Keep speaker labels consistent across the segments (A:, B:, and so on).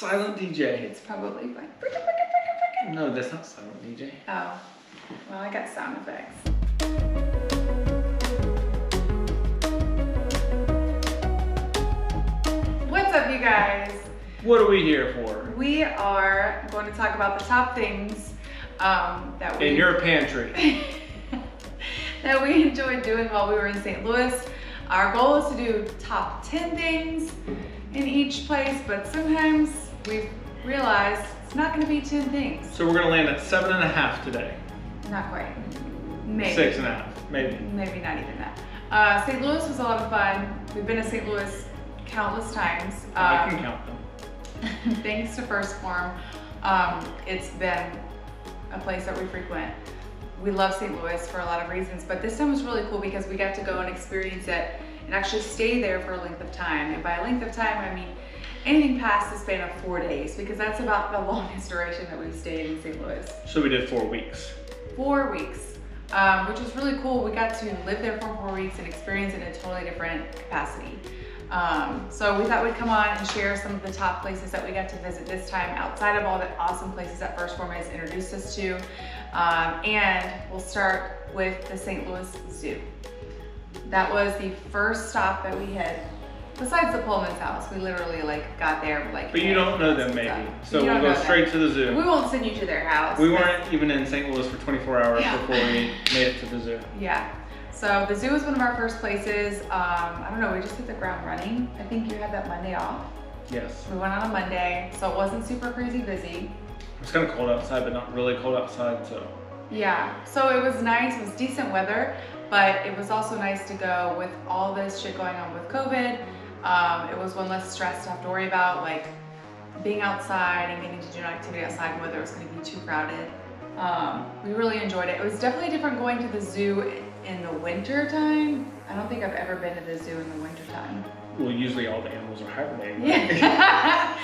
A: Silent DJ.
B: It's probably fine.
A: No, that's not silent DJ.
B: Oh, well, I got sound effects. What's up, you guys?
A: What are we here for?
B: We are going to talk about the top things that we...
A: In your pantry.
B: that we enjoyed doing while we were in St. Louis. Our goal is to do top 10 things in each place, but sometimes we've realized it's not gonna be 10 things.
A: So we're gonna land at 7.5 today.
B: Not quite. Maybe.
A: 6.5, maybe.
B: Maybe not even that. St. Louis was a lot of fun. We've been to St. Louis countless times.
A: I can count them.
B: Thanks to First Form, it's been a place that we frequent. We love St. Louis for a lot of reasons, but this time was really cool because we got to go and experience it and actually stay there for a length of time. And by a length of time, I mean anything past the span of 4 days, because that's about the longest duration that we've stayed in St. Louis.
A: So we did 4 weeks.
B: 4 weeks, which was really cool. We got to live there for 4 weeks and experience it in a totally different capacity. So we thought we'd come on and share some of the top places that we got to visit this time outside of all the awesome places that First Form has introduced us to. And we'll start with the St. Louis Zoo. That was the first stop that we had, besides the Pullman's house. We literally got there like.
A: But you don't know them maybe, so we'll go straight to the zoo.
B: We won't send you to their house.
A: We weren't even in St. Louis for 24 hours before we made it to the zoo.
B: Yeah. So the zoo was one of our first places. I don't know, we just hit the ground running. I think you had that Monday off.
A: Yes.
B: We went on a Monday, so it wasn't super crazy busy.
A: It was kind of cold outside, but not really cold outside, so.
B: Yeah, so it was nice. It was decent weather, but it was also nice to go with all this shit going on with COVID. It was one less stress to have to worry about, like being outside and getting to do an activity outside and whether it was going to be too crowded. We really enjoyed it. It was definitely different going to the zoo in the winter time. I don't think I've ever been to the zoo in the winter time.
A: Well, usually all the animals are hibernating.
B: Yeah.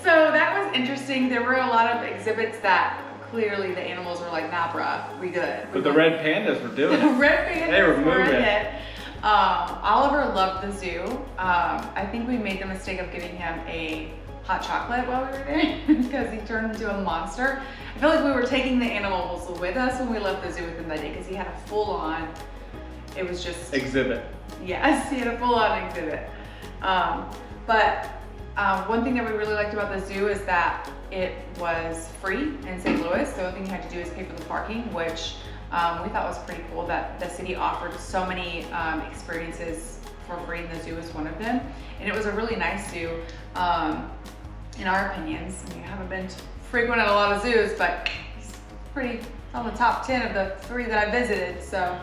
B: So that was interesting. There were a lot of exhibits that clearly the animals were like, nah, bruh, we good.
A: But the red pandas were doing
B: The
A: it.
B: red pandas
A: They were
B: were
A: moving.
B: it. Oliver loved the zoo. I think we made the mistake of giving him a hot chocolate while we were there because he turned into a monster. I feel like we were taking the animals with us when we left the zoo with him that day because he had a full-on, it was just...
A: Exhibit.
B: Yes, he had a full-on exhibit. But one thing that we really liked about the zoo is that it was free in St. Louis. The only thing you had to do is pay for the parking, which we thought was pretty cool that the city offered so many experiences for free, and the zoo was one of them. And it was a really nice zoo, in our opinions. I mean, I haven't been frequent at a lot of zoos, but it's pretty on the top 10 of the 3 that I visited, so.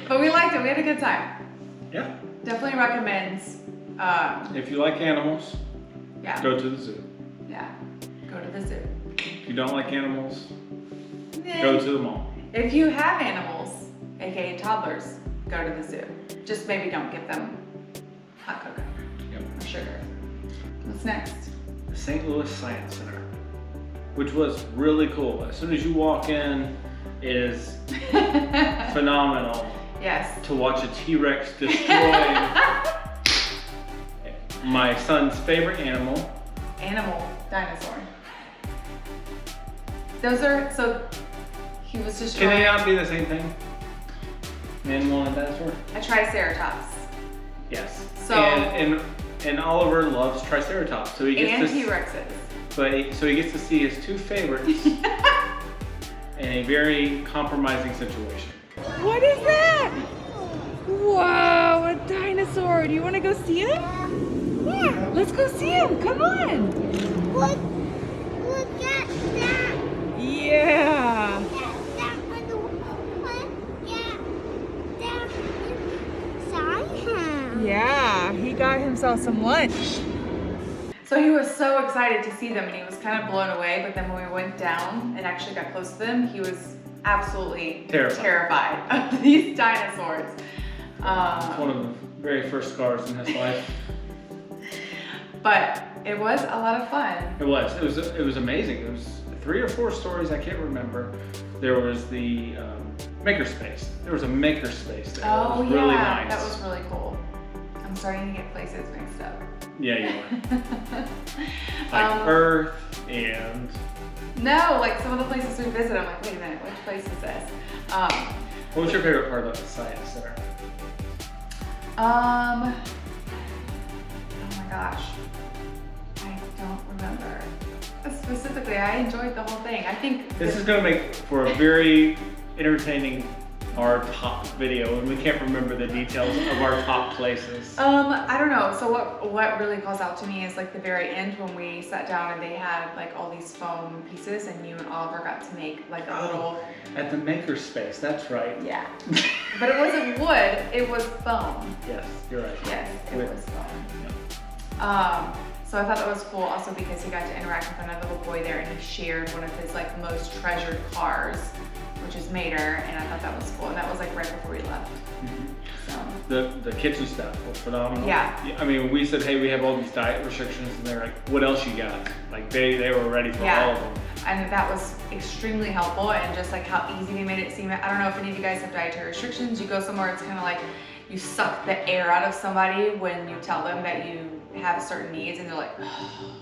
B: But we liked it, we had a good time.
A: Yeah.
B: Definitely recommends.
A: If you like animals,
B: yeah.
A: Go to the zoo.
B: Yeah, go to the zoo.
A: If you don't like animals,
B: Then,
A: go to the mall.
B: if you have animals, aka toddlers, go to the zoo. Just maybe don't give them hot cocoa or sugar. What's next?
A: The St. Louis Science Center, which was really cool. As soon as you walk in, it is phenomenal.
B: Yes.
A: To watch a T-Rex destroy my son's favorite animal.
B: Dinosaur. Those are, so he was destroying.
A: Can they not be the same thing? Animal and dinosaur?
B: A triceratops.
A: Yes.
B: So.
A: And Oliver loves triceratops, so he gets
B: And
A: to
B: T-Rexes.
A: so he gets to see his 2 favorites in a very compromising situation.
B: What is that? Wow, a dinosaur. Do you want to go see him? Yeah. Let's go see him. Come on.
C: Look at that.
B: Yeah.
C: That inside him.
B: Yeah, he got himself some lunch. So he was so excited to see them and he was kind of blown away, but then when we went down and actually got close to them, he was absolutely terrified of these dinosaurs.
A: It's one of the very first scars in his life.
B: But it was a lot of fun.
A: It was amazing. It was 3 or 4 stories, I can't remember. There was the makerspace. There was a makerspace there.
B: Oh,
A: it was really
B: yeah,
A: nice.
B: that was really cool. I'm starting to get places mixed up.
A: Yeah, you are. Like Earth and...
B: No, like some of the places we visit, I'm like, wait a minute, which place is this?
A: What was your favorite part of the Science Center?
B: Oh my gosh, I don't remember. Specifically, I enjoyed the whole thing. I think
A: this is going to make for a very entertaining our top video, and we can't remember the details of our top places.
B: I don't know. So what really calls out to me is like the very end when we sat down and they had like all these foam pieces, and you and Oliver got to make like a little.
A: At the makerspace, that's right.
B: Yeah. But it wasn't wood, it was foam.
A: Yes, you're right.
B: Yes, it was foam.
A: Yeah.
B: So I thought that was cool also because he got to interact with another little boy there, and he shared one of his like most treasured cars, which is Mater, and I thought that was cool. And that was like right before we left. So.
A: The kitchen stuff was phenomenal.
B: Yeah.
A: I mean, we said, hey, we have all these diet restrictions, and they're like, what else you got? Like they were ready for all of them.
B: And that was extremely helpful, and just like how easy they made it seem. I don't know if any of you guys have dietary restrictions. You go somewhere, it's kind of like you suck the air out of somebody when you tell them that you have certain needs, and they're like, oh,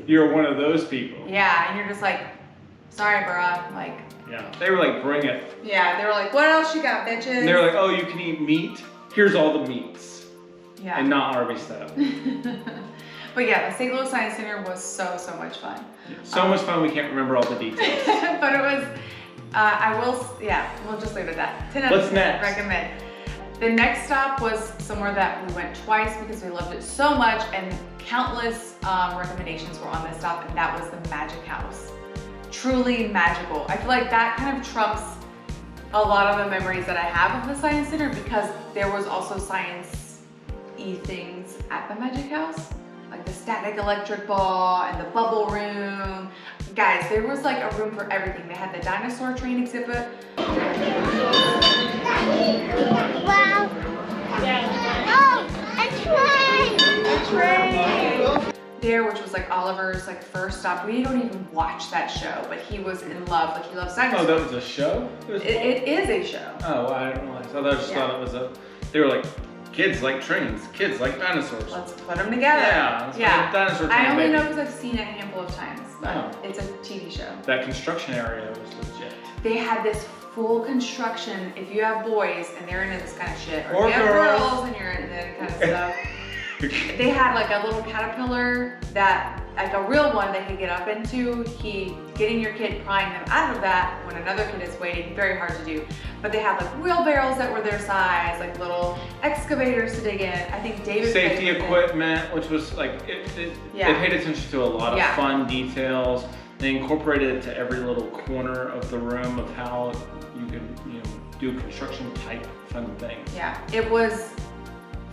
A: You're one of those people.
B: Yeah, and you're just like, sorry, bruh. Like.
A: Yeah, they were like, bring it.
B: Yeah, they were like, what else you got, bitches?
A: And they were like, oh, you can eat meat? Here's all the meats.
B: Yeah.
A: And not Arby's stuff.
B: But yeah, the St. Louis Science Center was so much fun.
A: Yeah, so much fun, we can't remember all the details.
B: But it was, we'll just leave it at that. 10 out of 10,
A: next?
B: Recommend. The next stop was somewhere that we went twice because we loved it so much, and countless recommendations were on this stop, and that was the Magic House. Truly magical. I feel like that kind of trumps a lot of the memories that I have of the Science Center, because there was also science-y things at the Magic House, like the static electric ball and the bubble room. Guys, there was like a room for everything. They had the dinosaur train exhibit.
C: Wow. Oh, a train!
B: There, which was like Oliver's like first stop. We don't even watch that show, but he was in love. Like he loves dinosaurs.
A: Oh, that was a show?
B: It is a show.
A: Oh, well, I didn't realize. I just thought it was they were like, kids like trains, kids like dinosaurs.
B: Let's put them together.
A: Yeah. Dinosaur train,
B: I only
A: baby.
B: know because I've seen it a handful of times, but it's a TV show.
A: That construction area was legit.
B: They had this full construction. If you have boys and they're into this kind of shit,
A: Or
B: if you have
A: girls.
B: girls and you're into that kind of stuff, they had like a little caterpillar that, like a real one that he'd get up into. Getting your kid, prying them out of that when another kid is waiting, very hard to do. But they had like wheelbarrows that were their size, like little excavators to dig in. I think David
A: Safety equipment, which was like, they paid attention to a lot of fun details. They incorporated it to every little corner of the room of how you could, do construction type fun things.
B: Yeah, it was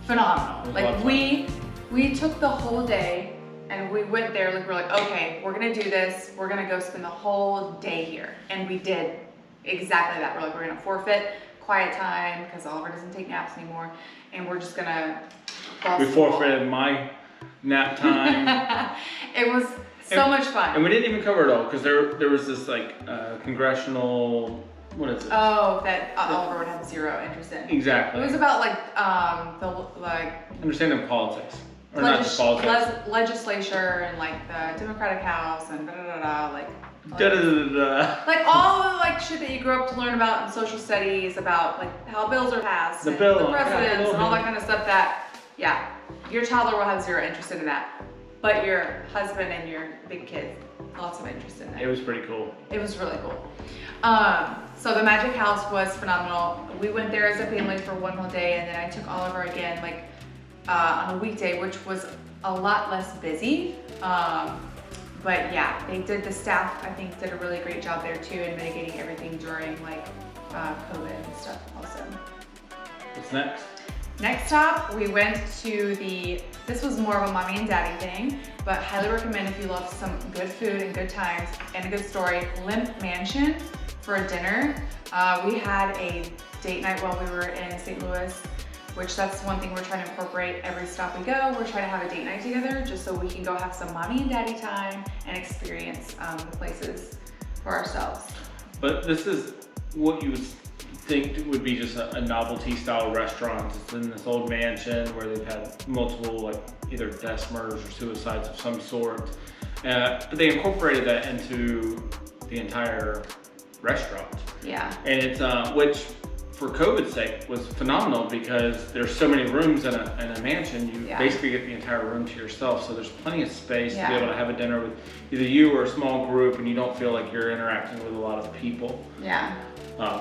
B: phenomenal. Like we took the whole day and we went there, like we're like, okay, we're gonna do this. We're gonna go spend the whole day here. And we did exactly that. We're like, we're gonna forfeit quiet time because Oliver doesn't take naps anymore. And we're just gonna
A: We forfeited my nap time.
B: It was so much fun.
A: And we didn't even cover it all because there was this like congressional, what is it?
B: Oh, that Oliver would have zero interest in.
A: Exactly.
B: It was about like
A: understanding politics. Or not just politics.
B: Legislature and like the Democratic House and like all the like shit that you grew up to learn about in social studies, about like how bills are passed,
A: the
B: presidents and all that kind of stuff that, your toddler will have zero interest in that. But your husband and your big kids, lots of interest in that.
A: It was pretty cool.
B: It was really cool. So the Magic House was phenomenal. We went there as a family for one whole day, and then I took Oliver again like on a weekday, which was a lot less busy. But yeah, the staff I think did a really great job there too in mitigating everything during like COVID and stuff also.
A: What's next?
B: Next stop, we went to this was more of a mommy and daddy thing, but highly recommend if you love some good food and good times and a good story, Limp Mansion for a dinner. We had a date night while we were in St. Louis, which that's one thing we're trying to incorporate every stop we go. We're trying to have a date night together just so we can go have some mommy and daddy time and experience the places for ourselves.
A: But this is what you would think would be just a novelty style restaurant. It's in this old mansion where they've had multiple like either death murders or suicides of some sort. But they incorporated that into the entire restaurant.
B: Yeah.
A: And it's, which for COVID's sake was phenomenal because there's so many rooms in a mansion, you basically get the entire room to yourself. So there's plenty of space to be able to have a dinner with either you or a small group and you don't feel like you're interacting with a lot of people.
B: Yeah.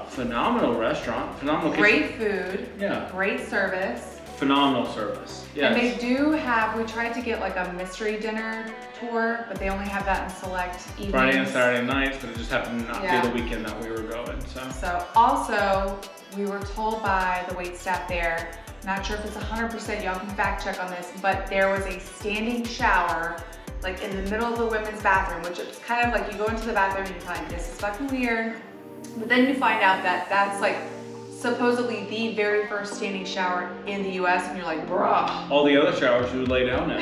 A: Phenomenal restaurant, phenomenal
B: great food.
A: Yeah.
B: Great service.
A: Phenomenal service. Yes.
B: And they do have, we tried to get like a mystery dinner tour, but they only have that in select evenings.
A: Friday and Saturday nights, but it just happened to not be the weekend that we were going,
B: So also, we were told by the wait staff there, not sure if it's 100%, y'all can fact check on this, but there was a standing shower like in the middle of the women's bathroom, which is kind of like you go into the bathroom and you're like, this is fucking weird. But then you find out that that's like supposedly the very first standing shower in the US, and you're like, bruh.
A: All the other showers you would lay down in.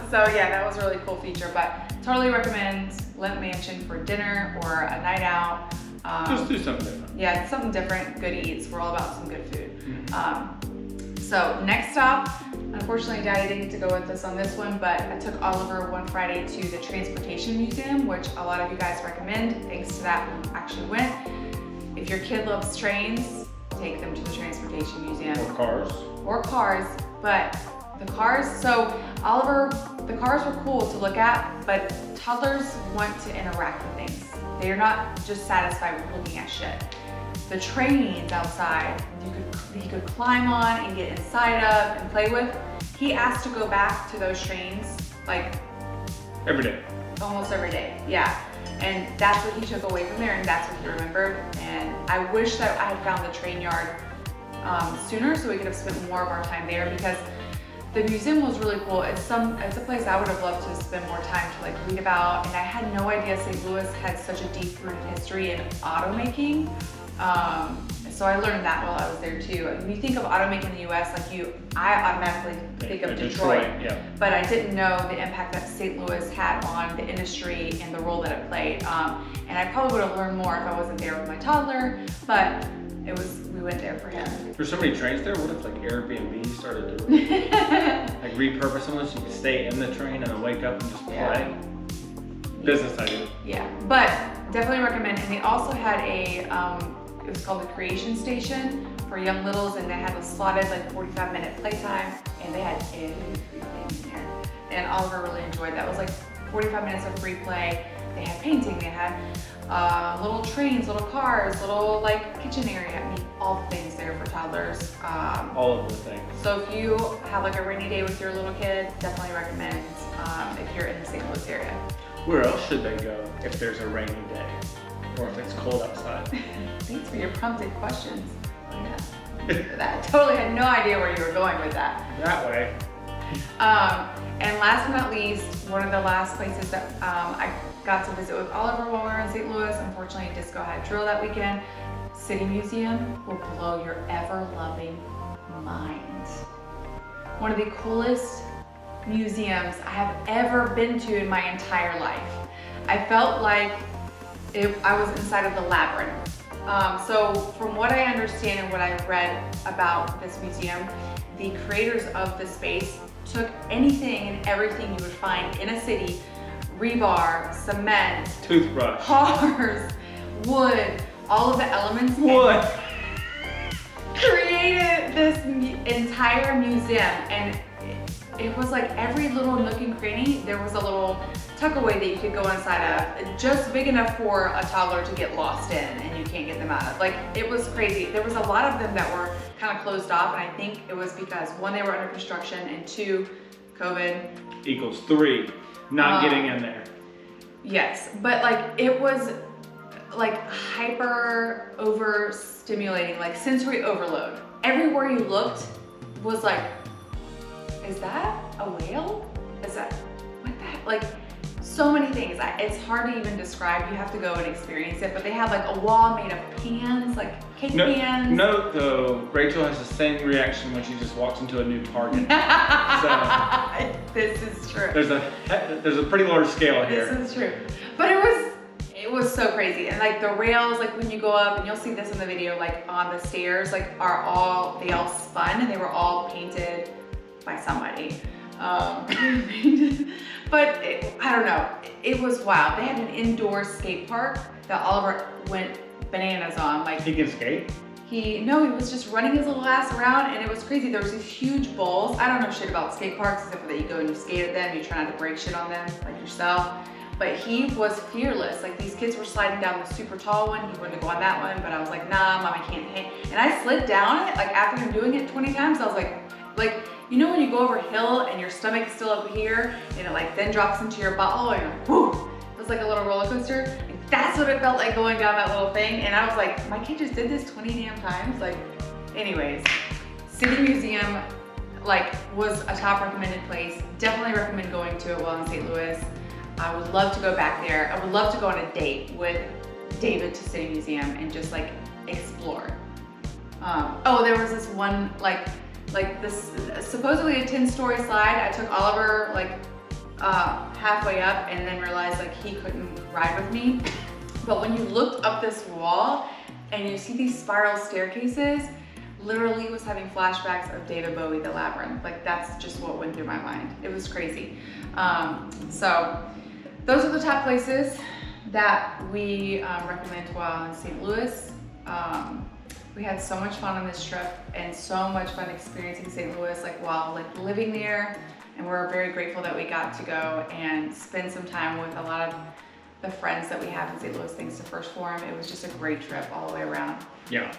B: So yeah, that was a really cool feature, but totally recommend Limp Mansion for dinner or a night out.
A: Just do something different.
B: Yeah, something different, good eats. We're all about some good food. So next stop, unfortunately Daddy didn't get to go with us on this one, but I took Oliver one Friday to the Transportation Museum, which a lot of you guys recommend. Thanks to that, we actually went. If your kid loves trains, take them to the Transportation Museum. Or cars, but the cars, so Oliver, the cars were cool to look at, but toddlers want to interact with things. They're not just satisfied with looking at shit. The trains outside, he could climb on and get inside of and play with. He asked to go back to those trains like
A: every day.
B: Almost every day, yeah. And that's what he took away from there, and that's what he remembered. And I wish that I had found the train yard sooner so we could have spent more of our time there, because the museum was really cool. It's a place I would have loved to spend more time to like read about, and I had no idea St. Louis had such a deep-rooted history in automaking. So I learned that while I was there too. When you think of automaking in the US, I automatically think of Detroit.
A: Yeah.
B: But I didn't know the impact that St. Louis had on the industry and the role that it played. And I probably would have learned more if I wasn't there with my toddler, but we went there for him.
A: There's so many trains there. What if like Airbnb started to like repurpose them so you could stay in the train and then wake up and just play? Business idea.
B: Yeah, but definitely recommend. And they also had it was called the Creation Station for young littles, and they had a slotted like 45-minute playtime, and they had everything in there. And Oliver really enjoyed that. It was like 45 minutes of free play. They had painting, they had little trains, little cars, little like kitchen area. I mean, all the things there for toddlers.
A: All of the things.
B: So if you have like a rainy day with your little kid, definitely recommend if you're in the St. Louis area.
A: Where else should they go if there's a rainy day? Or if it's cold outside?
B: Thanks for your prompted questions. I totally had no idea where you were going with that.
A: That way.
B: And last but not least, one of the last places that I got to visit with Oliver while we were in St. Louis, unfortunately disco had drill that weekend. City Museum will blow your ever-loving mind. One of the coolest museums I have ever been to in my entire life. I felt like I was inside of the labyrinth. So from what I understand and what I read about this museum, the creators of the space took anything and everything you would find in a city, rebar, cement,
A: toothbrush,
B: cars, wood, all of the elements,
A: wood,
B: created this entire museum. And it was like every little nook and cranny, there was a little tuckaway that you could go inside of, just big enough for a toddler to get lost in and you can't get them out of. Like, it was crazy. There was a lot of them that were kind of closed off, and I think it was because one, they were under construction, and two, COVID.
A: Equals three, not getting in there.
B: Yes, but like it was like hyper overstimulating, like sensory overload. Everywhere you looked was like, is that a whale? Is that, what the heck? Like, so many things. It's hard to even describe. You have to go and experience it. But they have like a wall made of pans, like cake pans.
A: Note though, Rachel has the same reaction when she just walks into a new Target. So,
B: this is true.
A: There's a pretty large scale here.
B: This is true. But it was so crazy. And like the rails, like when you go up, and you'll see this in the video, like on the stairs, like they all spun, and they were all painted by somebody. But I don't know, it was wild. They had an indoor skate park that Oliver went bananas on. Like,
A: he can skate?
B: He was just running his little ass around, and it was crazy. There was these huge bowls. I don't know shit about skate parks except for that you go and you skate at them, you try not to break shit on them, like yourself. But he was fearless. Like, these kids were sliding down the super tall one. He wanted to go on that one, but I was like, nah, Mom, I can't hang. And I slid down it, like after him doing it 20 times, I was like, you know when you go over a hill and your stomach is still up here and it like then drops into your butthole and you're like, whoo! It was like a little roller coaster. And that's what it felt like going down that little thing. And I was like, my kid just did this 20 damn times. Like, anyways, City Museum like was a top recommended place. Definitely recommend going to it while in St. Louis. I would love to go back there. I would love to go on a date with David to City Museum and just like explore. Oh, there was this one like this supposedly a 10-story slide. I took Oliver like halfway up and then realized like he couldn't ride with me. But when you looked up this wall and you see these spiral staircases, literally was having flashbacks of David Bowie, The Labyrinth. Like, that's just what went through my mind. It was crazy. So those are the top places that we recommend while in St. Louis. We had so much fun on this trip and so much fun experiencing St. Louis like while like living there, and we're very grateful that we got to go and spend some time with a lot of the friends that we have in St. Louis thanks to First Forum. It was just a great trip all the way around.
A: Yeah,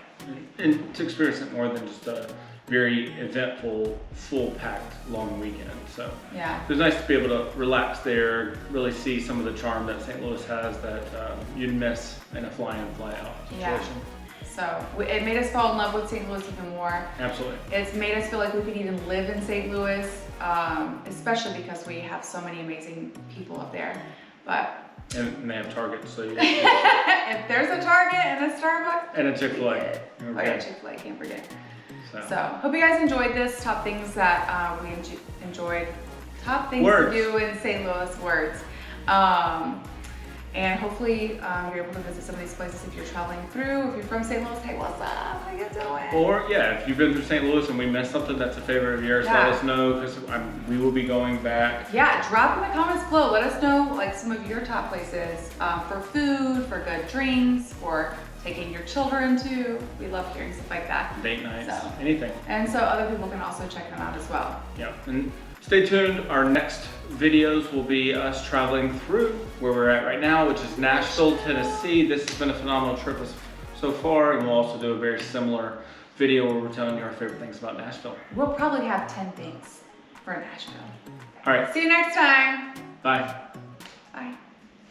A: and to experience it more than just a very eventful, full-packed long weekend. So
B: yeah,
A: it was nice to be able to relax there, really see some of the charm that St. Louis has that you'd miss in a fly-in, fly-out situation.
B: Yeah. So it made us fall in love with St. Louis even more.
A: Absolutely.
B: It's made us feel like we could even live in St. Louis, especially because we have so many amazing people up there. But
A: and they have Target, so you
B: if there's a Target and a Starbucks
A: and a Chick-fil-A.
B: Oh yeah, Chick-fil-A, can't forget. So hope you guys enjoyed this. Top things that we enjoyed. Top things to do in St. Louis, words. And hopefully you're able to visit some of these places if you're traveling through. If you're from St. Louis, hey, what's up? How you doing?
A: Or yeah, if you've been through St. Louis and we missed something that's a favorite of yours, let us know, because we will be going back.
B: Yeah, drop in the comments below. Let us know like some of your top places for food, for good drinks, for taking your children to. We love hearing stuff like that.
A: Date nights, anything.
B: And so other people can also check them out as well.
A: Yeah, and stay tuned. Our next videos will be us traveling through where we're at right now, which is Nashville, Tennessee. This has been a phenomenal trip so far, and we'll also do a very similar video where we're telling you our favorite things about Nashville.
B: We'll probably have 10 things for Nashville.
A: All right.
B: See you next time.
A: Bye.